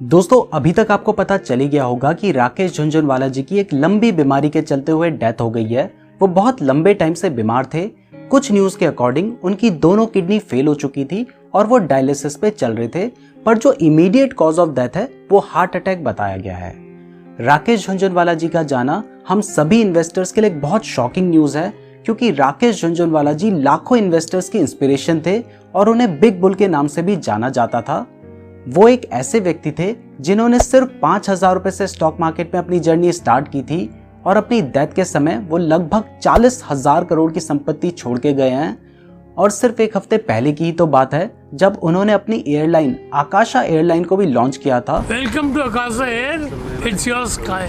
दोस्तों अभी तक आपको पता चली गया होगा कि राकेश झुनझुनवाला जी की एक लंबी बीमारी के चलते हुए डेथ हो गई है। वो बहुत लंबे टाइम से बीमार थे। कुछ न्यूज के अकॉर्डिंग उनकी दोनों किडनी फेल हो चुकी थी और वो डायलिसिस पे चल रहे थे, पर जो इमीडिएट कॉज ऑफ डेथ है वो हार्ट अटैक बताया गया है। राकेश झुनझुनवाला जी का जाना हम सभी इन्वेस्टर्स के लिए एक बहुत शॉकिंग न्यूज है, क्योंकि राकेश झुनझुनवाला जी लाखों इन्वेस्टर्स की इंस्पिरेशन थे और उन्हें बिग बुल के नाम से भी जाना जाता था। वो एक ऐसे व्यक्ति थे जिन्होंने सिर्फ 5,000 रुपए से स्टॉक मार्केट में अपनी जर्नी स्टार्ट की थी और अपनी डेथ के समय वो लगभग 40,000 करोड़ की संपत्ति छोड़ के गए हैं। और सिर्फ एक हफ्ते पहले की ही तो बात है जब उन्होंने अपनी एयरलाइन आकाशा एयरलाइन को भी लॉन्च किया था। Welcome to Akasa Air, it's your sky.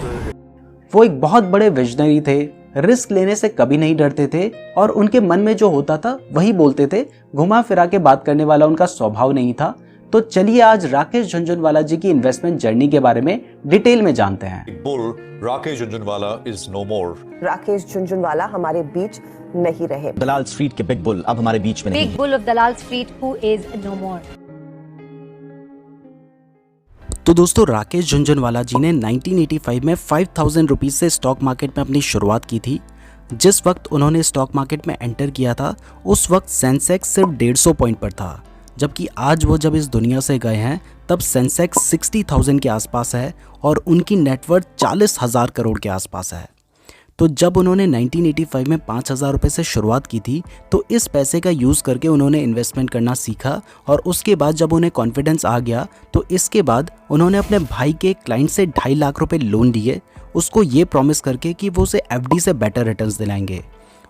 वो एक बहुत बड़े विजनरी थे, रिस्क लेने से कभी नहीं डरते थे और उनके मन में जो होता था वही बोलते थे। घुमा फिरा के बात करने वाला उनका स्वभाव नहीं था। तो चलिए आज राकेश झुनझुनवाला जी की इन्वेस्टमेंट जर्नी के बारे में डिटेल में जानते हैं। Bull Rakesh Jhunjhunwala is no more. Rakesh Jhunjhunwala हमारे बीच नहीं रहे। दलाल स्ट्रीट के बिग बुल अब हमारे बीच में नहीं। Big bull of Dalal street who is no more. तो दोस्तों राकेश झुनझुनवाला जी ने 1985 में 5,000 रुपीज से स्टॉक मार्केट में अपनी शुरुआत की थी। जिस वक्त उन्होंने स्टॉक मार्केट में एंटर किया था उस वक्त सेंसेक्स सिर्फ 150 पॉइंट पर था, जबकि आज वो जब इस दुनिया से गए हैं तब सेंसेक्स 60,000 के आसपास है और उनकी नेटवर्थ 40,000 करोड़ के आसपास है। तो जब उन्होंने 1985 में 5,000 रुपये से शुरुआत की थी तो इस पैसे का यूज़ करके उन्होंने इन्वेस्टमेंट करना सीखा और उसके बाद जब उन्हें कॉन्फिडेंस आ गया तो इसके बाद उन्होंने अपने भाई के क्लाइंट से 2.5 लाख रुपए लोन लिए, उसको ये प्रॉमिस करके कि वो उसे एफडी से बेटर रिटर्न्स दिलाएंगे।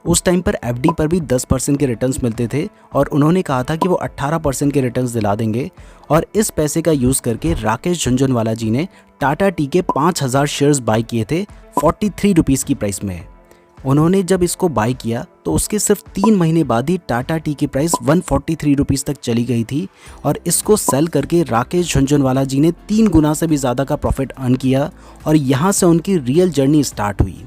उस टाइम पर एफडी पर भी 10% के रिटर्न्स मिलते थे और उन्होंने कहा था कि वो 18% के रिटर्न्स दिला देंगे। और इस पैसे का यूज़ करके राकेश झुनझुनवाला जी ने टाटा टी के 5,000 शेयर्स बाय किए थे 43 रुपीज़ की प्राइस में। उन्होंने जब इसको बाय किया तो उसके सिर्फ 3 महीने बाद ही टाटा टी की प्राइस 143 रुपीज़ तक चली गई थी और इसको सेल करके राकेश झुनझुनवाला जी ने 3 गुना से भी ज़्यादा का प्रॉफिट अर्न किया और यहाँ से उनकी रियल जर्नी स्टार्ट हुई।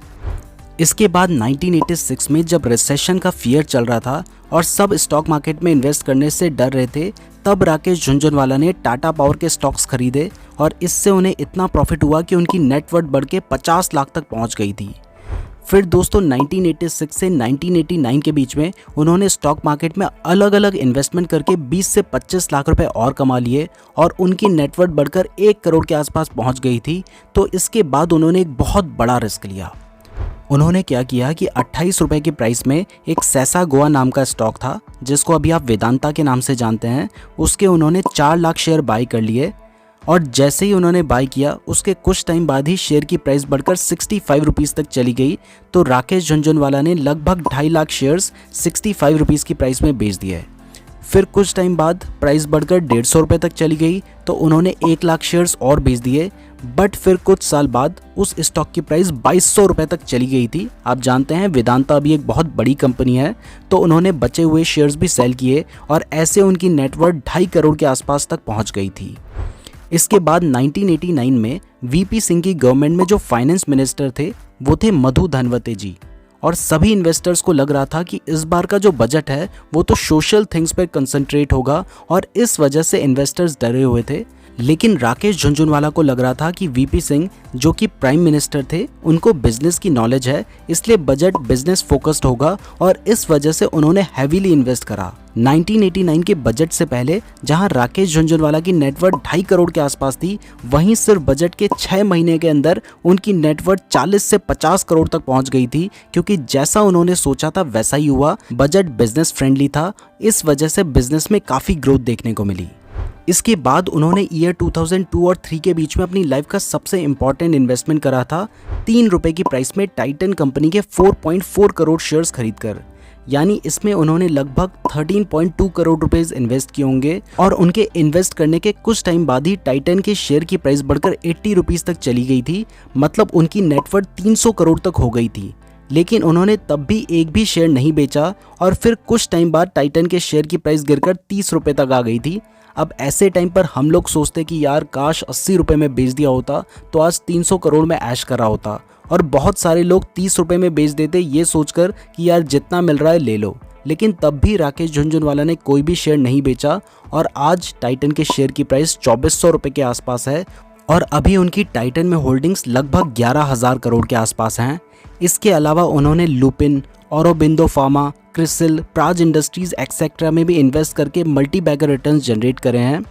इसके बाद 1986 में जब रिसेशन का फियर चल रहा था और सब स्टॉक मार्केट में इन्वेस्ट करने से डर रहे थे, तब राकेश झुनझुनवाला ने टाटा पावर के स्टॉक्स खरीदे और इससे उन्हें इतना प्रॉफिट हुआ कि उनकी नेटवर्थ बढ़ के 50 लाख तक पहुंच गई थी। फिर दोस्तों 1986 से 1989 के बीच में उन्होंने स्टॉक मार्केट में अलग अलग इन्वेस्टमेंट करके 20 से 25 लाख रुपए और कमा लिए और उनकी नेटवर्थ बढ़कर 1 करोड़ के आसपास पहुंच गई थी। तो इसके बाद उन्होंने एक बहुत बड़ा रिस्क लिया। उन्होंने क्या किया कि 28 रुपए की प्राइस में एक सैसा गोवा नाम का स्टॉक था जिसको अभी आप वेदांता के नाम से जानते हैं, उसके उन्होंने 4 लाख शेयर बाय कर लिए और जैसे ही उन्होंने बाय किया उसके कुछ टाइम बाद ही शेयर की प्राइस बढ़कर 65 रुपीज़ तक चली गई। तो राकेश झुनझुनवाला ने लगभग 2.5 लाख शेयर्स 65 रुपीज़ की प्राइस में बेच दिए। फिर कुछ टाइम बाद प्राइस बढ़कर 150 रुपये तक चली गई तो उन्होंने 1 लाख शेयर्स और बेच दिए। बट फिर कुछ साल बाद उस स्टॉक की प्राइस 2,200 रुपये तक चली गई थी। आप जानते हैं वेदांता अभी एक बहुत बड़ी कंपनी है, तो उन्होंने बचे हुए शेयर्स भी सेल किए और ऐसे उनकी नेटवर्थ 2.5 करोड़ के आसपास तक पहुंच गई थी। इसके बाद 1989 में वीपी सिंह की गवर्नमेंट में जो फाइनेंस मिनिस्टर थे वो थे मधु धनवते जी और सभी इन्वेस्टर्स को लग रहा था कि इस बार का जो बजट है वो तो सोशल थिंग्स पर कंसंट्रेट होगा और इस वजह से इन्वेस्टर्स डरे हुए थे। लेकिन राकेश झुनझुनवाला को लग रहा था कि वीपी सिंह जो कि प्राइम मिनिस्टर थे उनको बिजनेस की नॉलेज है, इसलिए बजट बिजनेस फोकस्ड होगा और इस वजह से उन्होंने हैवीली इन्वेस्ट करा। 1989 के बजट से पहले जहां राकेश झुनझुनवाला की नेटवर्थ 2.5 करोड़ के आसपास थी, वहीं सिर्फ बजट के 6 महीने के अंदर उनकी नेटवर्थ 40 से 50 करोड़ तक पहुंच गई थी, क्योंकि जैसा उन्होंने सोचा था वैसा ही हुआ। बजट बिजनेस फ्रेंडली था, इस वजह से बिजनेस में काफ़ी ग्रोथ देखने को मिली। इसके बाद उन्होंने ईयर 2002 और 3 के बीच में अपनी लाइफ का सबसे इंपॉर्टेंट इन्वेस्टमेंट करा था 3 रुपए की प्राइस में टाइटन कंपनी के 4.4 करोड़ शेयर्स खरीदकर। यानी इसमें उन्होंने लगभग 13.2 करोड़ रुपएस इन्वेस्ट किए होंगे और उनके इन्वेस्ट करने के कुछ टाइम बाद ही टाइटन के शेयर की प्राइस बढ़कर 80 रुपीज़ तक चली गई थी। मतलब उनकी नेटवर्थ 300 करोड़ तक हो गई थी। लेकिन उन्होंने तब भी एक भी शेयर नहीं बेचा और फिर कुछ टाइम बाद टाइटन के शेयर की प्राइस गिरकर 30 रुपये तक आ गई थी। अब ऐसे टाइम पर हम लोग सोचते कि यार काश 80 रुपये में बेच दिया होता तो आज 300 करोड़ में ऐश करा होता, और बहुत सारे लोग 30 रुपये में बेच देते ये सोचकर कि यार जितना मिल रहा है ले लो। लेकिन तब भी राकेश झुनझुनवाला ने कोई भी शेयर नहीं बेचा और आज टाइटन के शेयर की प्राइस 2400 रुपये के आसपास है और अभी उनकी टाइटन में होल्डिंग्स लगभग 11,000 करोड़ के आसपास हैं। इसके अलावा उन्होंने Lupin, Aurobindo pharma, CRISIL, Praj industries etcetera में भी इन्वेस्ट करके मल्टी बैगर रिटर्न्स जनरेट करे हैं।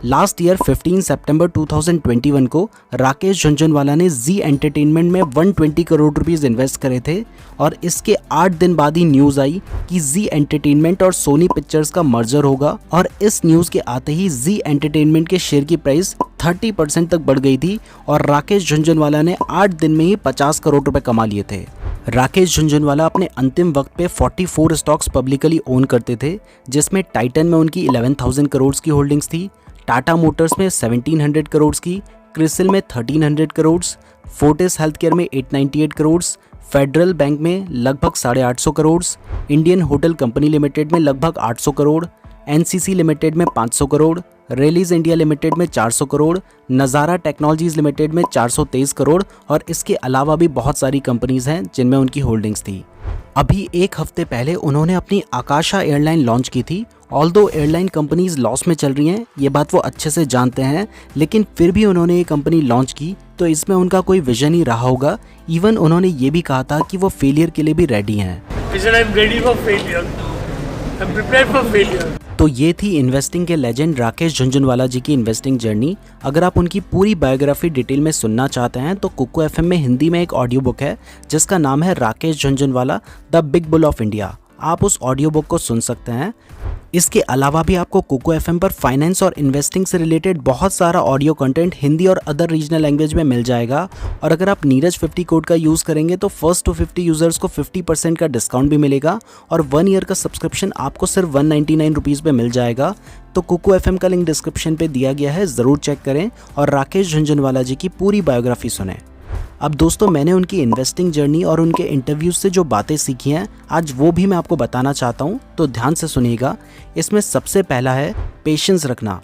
लास्ट ईयर 15 सितंबर 2021 को राकेश झुनझुनवाला ने जी एंटरटेनमेंट में 120 करोड़ रुपीस इन्वेस्ट करे थे और इसके 8 दिन बाद ही न्यूज़ आई कि जी एंटरटेनमेंट और सोनी पिक्चर्स का मर्जर होगा और इस न्यूज़ के आते ही जी एंटरटेनमेंट के शेयर की प्राइस 30% तक बढ़ गई थी और राकेश झुनझुनवाला ने 8 दिन में ही 50 करोड़ रुपए कमा लिए थे। राकेश झुनझुनवाला अपने अंतिम वक्त पे 44 स्टॉक्स पब्लिकली ओन करते थे, जिसमें टाइटन में उनकी 11,000 करोड़ की होल्डिंग्स थी, टाटा मोटर्स में 1700 करोड़ की, क्रिसिल में 1300 करोड़, फोर्टिस हेल्थ केयर में 898 करोड़, फेडरल बैंक में लगभग 850 crore, Indian hotel company limited में लगभग 800 करोड़, एनसीसी लिमिटेड में 500 करोड़, रेलीज इंडिया लिमिटेड में 400 करोड़, नज़ारा टेक्नोलॉजीज लिमिटेड में 423 करोड़ और इसके अलावा भी बहुत सारी कंपनीज हैं जिनमें उनकी होल्डिंग्स थी। अभी एक हफ्ते पहले उन्होंने अपनी आकाशा एयरलाइन लॉन्च की थी। ऑल्दो एयरलाइन कंपनीज लॉस में चल रही हैं, ये बात वो अच्छे से जानते हैं, लेकिन फिर भी उन्होंने ये कंपनी लॉन्च की तो इसमें उनका कोई विजन ही रहा होगा। इवन उन्होंने ये भी कहा था कि वो फेलियर के लिए भी रेडी हैं। तो ये थी इन्वेस्टिंग के लेजेंड राकेश झुनझुनवाला जी की इन्वेस्टिंग जर्नी। अगर आप उनकी पूरी बायोग्राफी डिटेल में सुनना चाहते हैं तो कुकू एफएम में हिंदी में एक ऑडियो बुक है जिसका नाम है Rakesh Jhunjhunwala the big bull of India. आप उस ऑडियो बुक को सुन सकते हैं। इसके अलावा भी आपको कुकू एफएम पर फाइनेंस और इन्वेस्टिंग से रिलेटेड बहुत सारा ऑडियो कंटेंट हिंदी और अदर रीजनल लैंग्वेज में मिल जाएगा। और अगर आप नीरज 50 कोड का यूज़ करेंगे तो फर्स्ट टू 50 यूज़र्स को 50% का डिस्काउंट भी मिलेगा और 1 ईयर का सब्सक्रिप्शन आपको सिर्फ 199 रुपीज़ पे मिल जाएगा। तो कुकू एफएम का लिंक डिस्क्रिप्शन पे दिया गया है, ज़रूर चेक करें और राकेश झुनझुनवाला जी की पूरी बायोग्राफी सुनें। अब दोस्तों, मैंने उनकी इन्वेस्टिंग जर्नी और उनके इंटरव्यूज से जो बातें सीखी हैं आज वो भी मैं आपको बताना चाहता हूँ, तो ध्यान से सुनिएगा। इसमें सबसे पहला है पेशेंस रखना।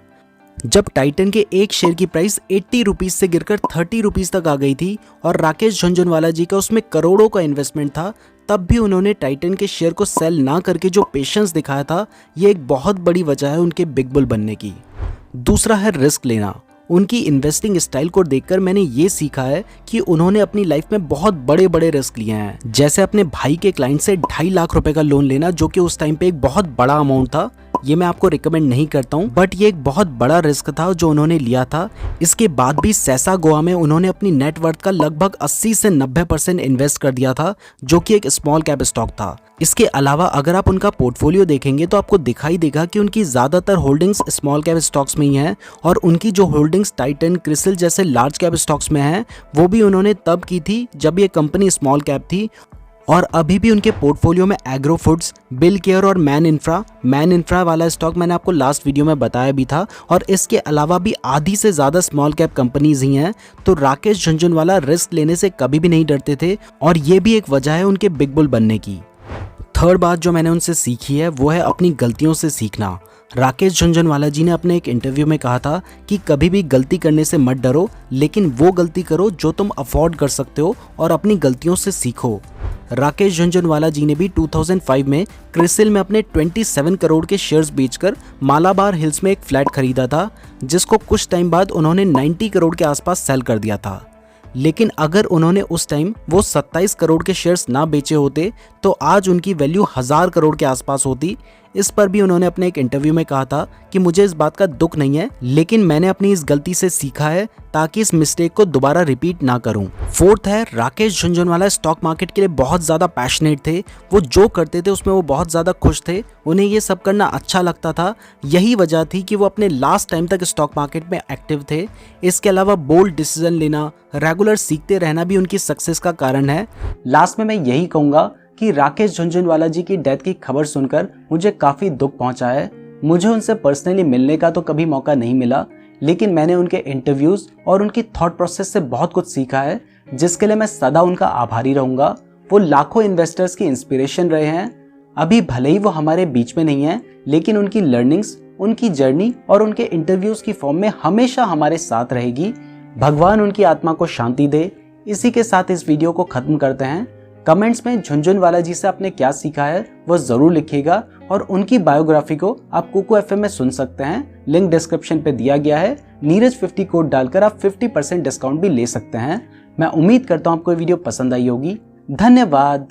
जब टाइटन के एक शेयर की प्राइस 80 रुपीज़ से गिरकर 30 रुपीज़ तक आ गई थी और राकेश झुनझुनवाला जी का उसमें करोड़ों का इन्वेस्टमेंट था, तब भी उन्होंने टाइटन के शेयर को सेल ना करके जो पेशेंस दिखाया था, ये एक बहुत बड़ी वजह है उनके बिग बुल बनने की। दूसरा है रिस्क लेना। उनकी इन्वेस्टिंग स्टाइल को देखकर मैंने ये सीखा है कि उन्होंने अपनी लाइफ में बहुत बड़े बड़े रिस्क लिए हैं, जैसे अपने भाई के क्लाइंट से 2.5 लाख रुपए का लोन लेना, जो कि उस टाइम पे एक बहुत बड़ा अमाउंट था। ये मैं आपको रिकमेंड नहीं करता हूँ, बट ये एक बहुत बड़ा रिस्क था जो उन्होंने लिया था। इसके बाद भी सैसा गोवा में उन्होंने अपनी नेटवर्थ का लगभग 80 से 90% इन्वेस्ट कर दिया था, जो कि एक स्मॉल कैप स्टॉक था। इसके अलावा अगर आप उनका पोर्टफोलियो देखेंगे तो आपको दिखाई देगा कि उनकी ज़्यादातर होल्डिंग्स स्मॉल कैप स्टॉक्स में ही हैं और उनकी जो होल्डिंग्स टाइटन, क्रिसिल जैसे लार्ज कैप स्टॉक्स में हैं वो भी उन्होंने तब की थी जब ये कंपनी स्मॉल कैप थी। और अभी भी उनके पोर्टफोलियो में एग्रो फूड्स, बिल केयर और मैन इंफ्रा वाला स्टॉक मैंने आपको लास्ट वीडियो में बताया भी था और इसके अलावा भी आधी से ज़्यादा स्मॉल कैप कंपनीज ही हैं। तो राकेश झुनझुनवाला रिस्क लेने से कभी भी नहीं डरते थे और ये भी एक वजह है उनके बिग बुल बनने की। थर्ड बात जो मैंने उनसे सीखी है वो है अपनी गलतियों से सीखना। राकेश झुनझुनवाला जी ने अपने एक इंटरव्यू में कहा था कि कभी भी गलती करने से मत डरो, लेकिन वो गलती करो जो तुम अफोर्ड कर सकते हो और अपनी गलतियों से सीखो। राकेश झुनझुनवाला जी ने भी 2005 में क्रिसिल में अपने 27 करोड़ के शेयर्स बेचकर मालाबार हिल्स में एक फ्लैट खरीदा था, जिसको कुछ टाइम बाद उन्होंने 90 करोड़ के आसपास सेल कर दिया था। लेकिन अगर उन्होंने उस टाइम वो 27 करोड़ के शेयर्स ना बेचे होते तो आज उनकी वैल्यू 1000 करोड़ के आसपास होती। इस पर भी उन्होंने अपने एक इंटरव्यू में कहा था कि मुझे इस बात का दुख नहीं है, लेकिन मैंने अपनी इस गलती से सीखा है ताकि इस मिस्टेक को दोबारा रिपीट ना करूं। फोर्थ है, राकेश झुनझुनवाला स्टॉक मार्केट के लिए बहुत ज़्यादा पैशनेट थे। वो जो करते थे उसमें वो बहुत ज़्यादा खुश थे, उन्हें ये सब करना अच्छा लगता था। यही वजह थी कि वो अपने लास्ट टाइम तक स्टॉक मार्केट में एक्टिव थे। इसके अलावा बोल्ड डिसीजन लेना, रेगुलर सीखते रहना भी उनकी सक्सेस का कारण है। लास्ट में मैं यही कहूँगा कि राकेश झुनझुनवाला जी की डेथ की खबर सुनकर मुझे काफ़ी दुख पहुंचा है। मुझे उनसे पर्सनली मिलने का तो कभी मौका नहीं मिला, लेकिन मैंने उनके इंटरव्यूज़ और उनकी थॉट प्रोसेस से बहुत कुछ सीखा है, जिसके लिए मैं सदा उनका आभारी रहूँगा। वो लाखों इन्वेस्टर्स की इंस्पिरेशन रहे हैं। अभी भले ही वो हमारे बीच में नहीं है, लेकिन उनकी लर्निंग्स, उनकी जर्नी और उनके इंटरव्यूज़ की फॉर्म में हमेशा हमारे साथ रहेगी। भगवान उनकी आत्मा को शांति दे। इसी के साथ इस वीडियो को ख़त्म करते हैं। कमेंट्स में झुनझुनवाला जी से आपने क्या सीखा है वो ज़रूर लिखिएगा और उनकी बायोग्राफी को आप कुकू FM में सुन सकते हैं। लिंक डिस्क्रिप्शन पे दिया गया है। नीरज 50 कोड डालकर आप 50% डिस्काउंट भी ले सकते हैं। मैं उम्मीद करता हूँ आपको ये वीडियो पसंद आई होगी। धन्यवाद।